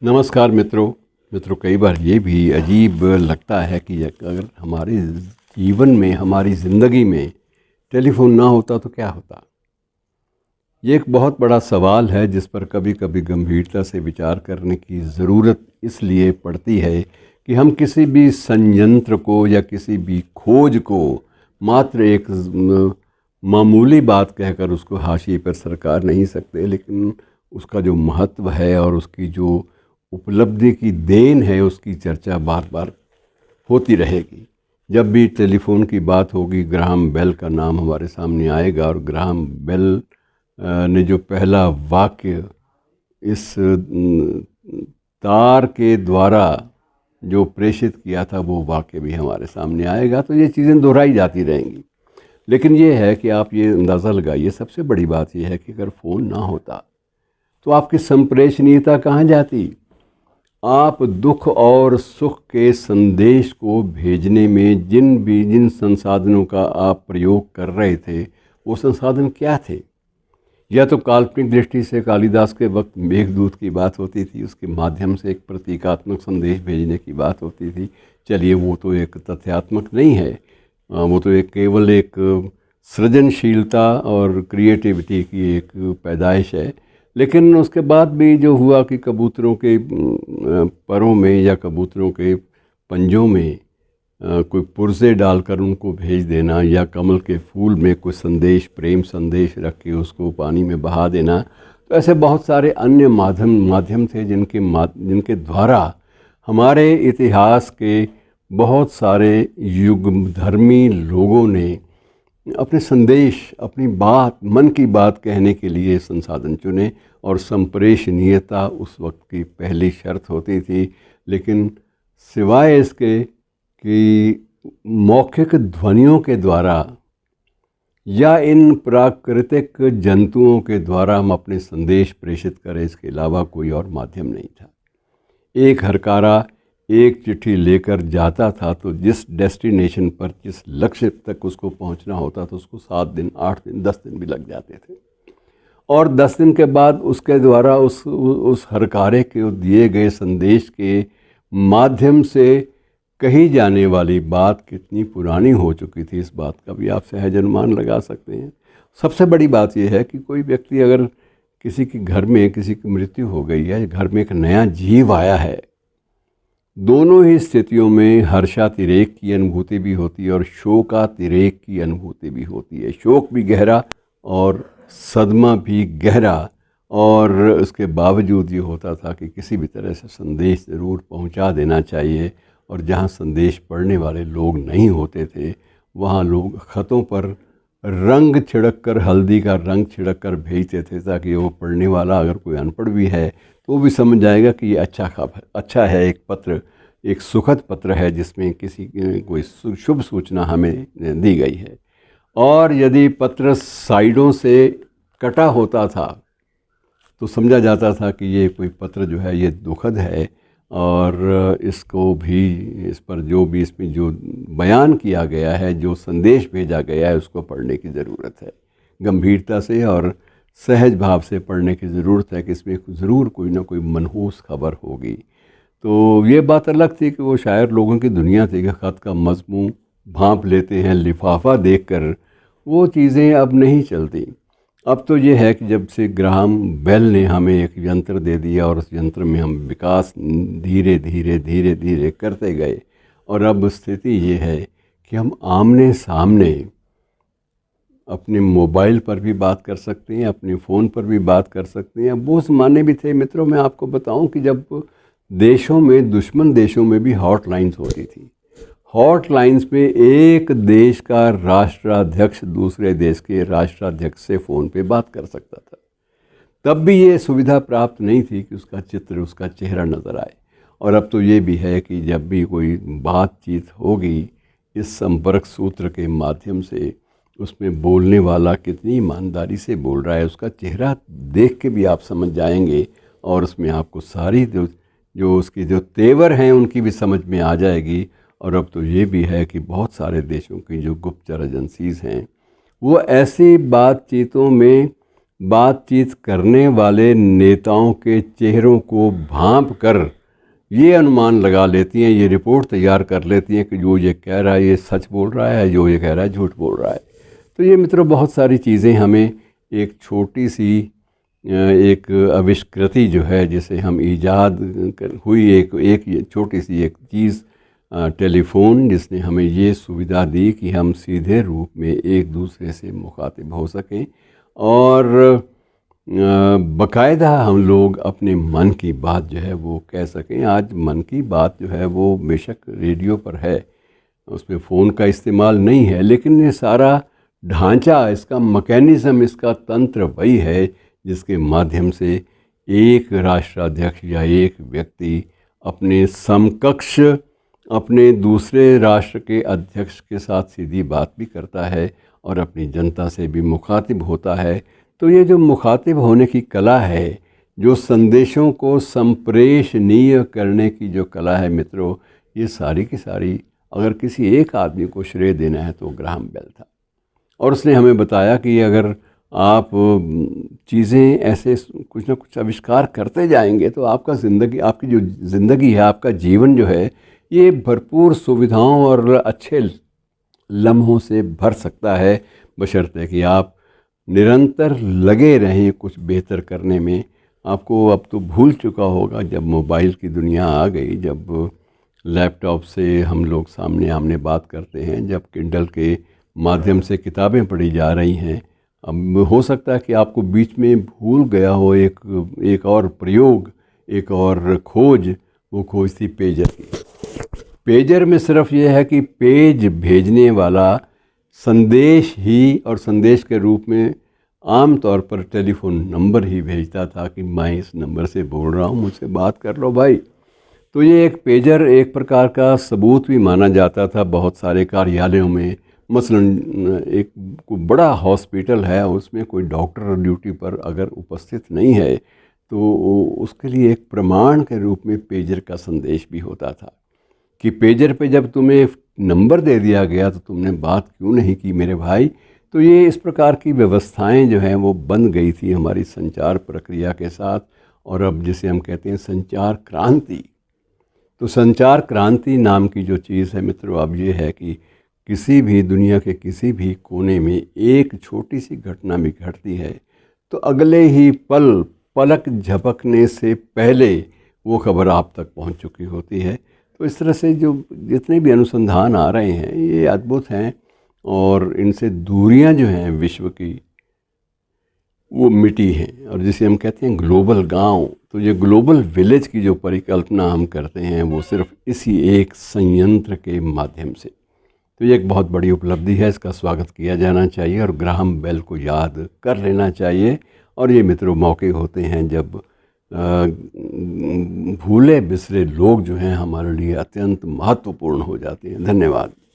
नमस्कार मित्रों। कई बार ये भी अजीब लगता है कि अगर हमारे जीवन में, हमारी ज़िंदगी में टेलीफोन ना होता तो क्या होता। ये एक बहुत बड़ा सवाल है जिस पर कभी कभी गंभीरता से विचार करने की ज़रूरत इसलिए पड़ती है कि हम किसी भी संयंत्र को या किसी भी खोज को मात्र एक मामूली बात कहकर उसको हाशिए पर सरकार नहीं सकते, लेकिन उसका जो महत्व है और उसकी जो उपलब्धि की देन है उसकी चर्चा बार बार होती रहेगी। जब भी टेलीफोन की बात होगी ग्राहम बेल का नाम हमारे सामने आएगा, और ग्राहम बेल ने जो पहला वाक्य इस तार के द्वारा जो प्रेषित किया था वो वाक्य भी हमारे सामने आएगा। तो ये चीज़ें दोहराई जाती रहेंगी, लेकिन ये है कि आप ये अंदाज़ा लगाइए, सबसे बड़ी बात यह है कि अगर फ़ोन ना होता तो आपकी संप्रेषणीयता कहाँ जाती। आप दुख और सुख के संदेश को भेजने में जिन संसाधनों का आप प्रयोग कर रहे थे वो संसाधन क्या थे। या तो काल्पनिक दृष्टि से कालिदास के वक्त मेघदूत की बात होती थी, उसके माध्यम से एक प्रतीकात्मक संदेश भेजने की बात होती थी। चलिए वो तो एक तथ्यात्मक नहीं है, वो तो एक केवल एक सृजनशीलता और क्रिएटिविटी की एक पैदाइश है। लेकिन उसके बाद भी जो हुआ कि कबूतरों के परों में या कबूतरों के पंजों में कोई पुर्जे डालकर उनको भेज देना, या कमल के फूल में कोई संदेश, प्रेम संदेश रख के उसको पानी में बहा देना, तो ऐसे बहुत सारे अन्य माध्यम थे जिनके द्वारा हमारे इतिहास के बहुत सारे युगधर्मी लोगों ने अपने संदेश, अपनी बात, मन की बात कहने के लिए संसाधन चुने। और संप्रेषणीयता उस वक्त की पहली शर्त होती थी। लेकिन सिवाय इसके कि मौखिक ध्वनियों के द्वारा या इन प्राकृतिक जंतुओं के द्वारा हम अपने संदेश प्रेषित करें, इसके अलावा कोई और माध्यम नहीं था। एक हरकारा एक चिट्ठी लेकर जाता था तो जिस डेस्टिनेशन पर, जिस लक्ष्य तक उसको पहुंचना होता था उसको 7 दिन, 8 दिन, 10 दिन भी लग जाते थे। और 10 दिन के बाद उसके द्वारा उस हरकारे के दिए गए संदेश के माध्यम से कही जाने वाली बात कितनी पुरानी हो चुकी थी, इस बात का भी आप सहज अनुमान लगा सकते हैं। सबसे बड़ी बात यह है कि कोई व्यक्ति, अगर किसी के घर में किसी की मृत्यु हो गई है, घर में एक नया जीव आया है, दोनों ही स्थितियों में हर्षातिरेक की अनुभूति भी होती है और शोकातिरेक की अनुभूति भी होती है। शोक भी गहरा और सदमा भी गहरा। और उसके बावजूद ये होता था कि किसी भी तरह से संदेश ज़रूर पहुंचा देना चाहिए। और जहां संदेश पढ़ने वाले लोग नहीं होते थे वहां लोग ख़तों पर रंग छिड़क कर, हल्दी का रंग छिड़क कर भेजते थे, ताकि वो पढ़ने वाला अगर कोई अनपढ़ भी है तो वो भी समझ जाएगा कि ये अच्छा है, एक पत्र, एक सुखद पत्र है जिसमें किसी कोई शुभ सूचना हमें दी गई है। और यदि पत्र साइडों से कटा होता था तो समझा जाता था कि ये कोई पत्र जो है ये दुखद है, और इसको भी, इस पर जो भी इसमें जो बयान किया गया है, जो संदेश भेजा गया है, उसको पढ़ने की ज़रूरत है। गंभीरता से और सहज भाव से पढ़ने की ज़रूरत है कि इसमें ज़रूर कोई ना कोई मनहूस खबर होगी। तो ये बात अलग थी कि वो शायर लोगों की दुनिया थी कि ख़त का मज़मून भांप लेते हैं लिफाफा देखकर, वो चीज़ें अब नहीं चलती। अब तो ये है कि जब से ग्राहम बेल ने हमें एक यंत्र दे दिया और उस यंत्र में हम विकास धीरे धीरे करते गए, और अब स्थिति ये है कि हम आमने सामने अपने मोबाइल पर भी बात कर सकते हैं, अपने फ़ोन पर भी बात कर सकते हैं। वो ज़माने भी थे मित्रों, मैं आपको बताऊं कि जब देशों में, दुश्मन देशों में भी हॉटलाइंस होती थी। हॉटलाइंस में एक देश का राष्ट्राध्यक्ष दूसरे देश के राष्ट्राध्यक्ष से फ़ोन पे बात कर सकता था। तब भी ये सुविधा प्राप्त नहीं थी कि उसका चित्र, उसका चेहरा नज़र आए। और अब तो ये भी है कि जब भी कोई बातचीत होगी इस संपर्क सूत्र के माध्यम से, उसमें बोलने वाला कितनी ईमानदारी से बोल रहा है उसका चेहरा देख के भी आप समझ जाएंगे, और उसमें आपको सारी जो उसकी जो तेवर हैं उनकी भी समझ में आ जाएगी। और अब तो ये भी है कि बहुत सारे देशों की जो गुप्तचर एजेंसीज़ हैं वो ऐसी बातचीतों में बातचीत करने वाले नेताओं के चेहरों को भांप कर ये अनुमान लगा लेती हैं, ये रिपोर्ट तैयार कर लेती हैं कि जो ये कह रहा है ये सच बोल रहा है, जो ये कह रहा है झूठ बोल रहा है। तो ये मित्रों बहुत सारी चीज़ें हमें एक छोटी सी एक आविष्कृति जो है जिसे हम ईजाद हुई एक छोटी सी एक चीज़ टेलीफ़ोन, जिसने हमें ये सुविधा दी कि हम सीधे रूप में एक दूसरे से मुखातिब हो सकें और बाकायदा हम लोग अपने मन की बात जो है वो कह सकें। आज मन की बात जो है वो बेशक रेडियो पर है, उसमें फ़ोन का इस्तेमाल नहीं है, लेकिन ये सारा ढांचा, इसका मैकेनिज़्म, इसका तंत्र वही है जिसके माध्यम से एक राष्ट्राध्यक्ष या एक व्यक्ति अपने समकक्ष अपने दूसरे राष्ट्र के अध्यक्ष के साथ सीधी बात भी करता है और अपनी जनता से भी मुखातिब होता है। तो ये जो मुखातिब होने की कला है, जो संदेशों को संप्रेषणीय करने की जो कला है मित्रों, ये सारी की सारी अगर किसी एक आदमी को श्रेय देना है तो ग्राहम बेल था। और उसने हमें बताया कि अगर आप चीज़ें ऐसे कुछ ना कुछ आविष्कार करते जाएंगे तो आपका आपकी जो ज़िंदगी है, आपका जीवन जो है, ये भरपूर सुविधाओं और अच्छे लम्हों से भर सकता है, बशर्ते कि आप निरंतर लगे रहें कुछ बेहतर करने में। आपको अब तो भूल चुका होगा जब मोबाइल की दुनिया आ गई, जब लैपटॉप से हम लोग सामने आमने बात करते हैं, जब किंडल के माध्यम से किताबें पढ़ी जा रही हैं। अब हो सकता है कि आपको बीच में भूल गया हो एक और प्रयोग, एक और खोज। वो खोज थी पेजर की। पेजर में सिर्फ ये है कि पेज भेजने वाला संदेश ही, और संदेश के रूप में आम तौर पर टेलीफ़ोन नंबर ही भेजता था कि मैं इस नंबर से बोल रहा हूँ, मुझसे बात कर लो भाई। तो ये एक पेजर एक प्रकार का सबूत भी माना जाता था बहुत सारे कार्यालयों में। मसलन एक बड़ा हॉस्पिटल है, उसमें कोई डॉक्टर ड्यूटी पर अगर उपस्थित नहीं है तो उसके लिए एक प्रमाण के रूप में पेजर का संदेश भी होता था कि पेजर पे जब तुम्हें नंबर दे दिया गया तो तुमने बात क्यों नहीं की मेरे भाई। तो ये इस प्रकार की व्यवस्थाएं जो हैं वो बन गई थी हमारी संचार प्रक्रिया के साथ। और अब जिसे हम कहते हैं संचार क्रांति, तो संचार क्रांति नाम की जो चीज़ है मित्रों, अब ये है कि किसी भी दुनिया के किसी भी कोने में एक छोटी सी घटना भी घटती है तो अगले ही पल, पलक झपकने से पहले वो खबर आप तक पहुंच चुकी होती है। तो इस तरह से जो जितने भी अनुसंधान आ रहे हैं ये अद्भुत हैं, और इनसे दूरियां जो हैं विश्व की वो मिटी हैं। और जिसे हम कहते हैं ग्लोबल गांव, तो ये ग्लोबल विलेज की जो परिकल्पना हम करते हैं वो सिर्फ इसी एक संयंत्र के माध्यम से। तो ये एक बहुत बड़ी उपलब्धि है, इसका स्वागत किया जाना चाहिए और ग्राहम बेल को याद कर लेना चाहिए। और ये मित्रों मौके होते हैं जब भूले बिसरे लोग जो हैं हमारे लिए अत्यंत महत्वपूर्ण हो जाते हैं। धन्यवाद।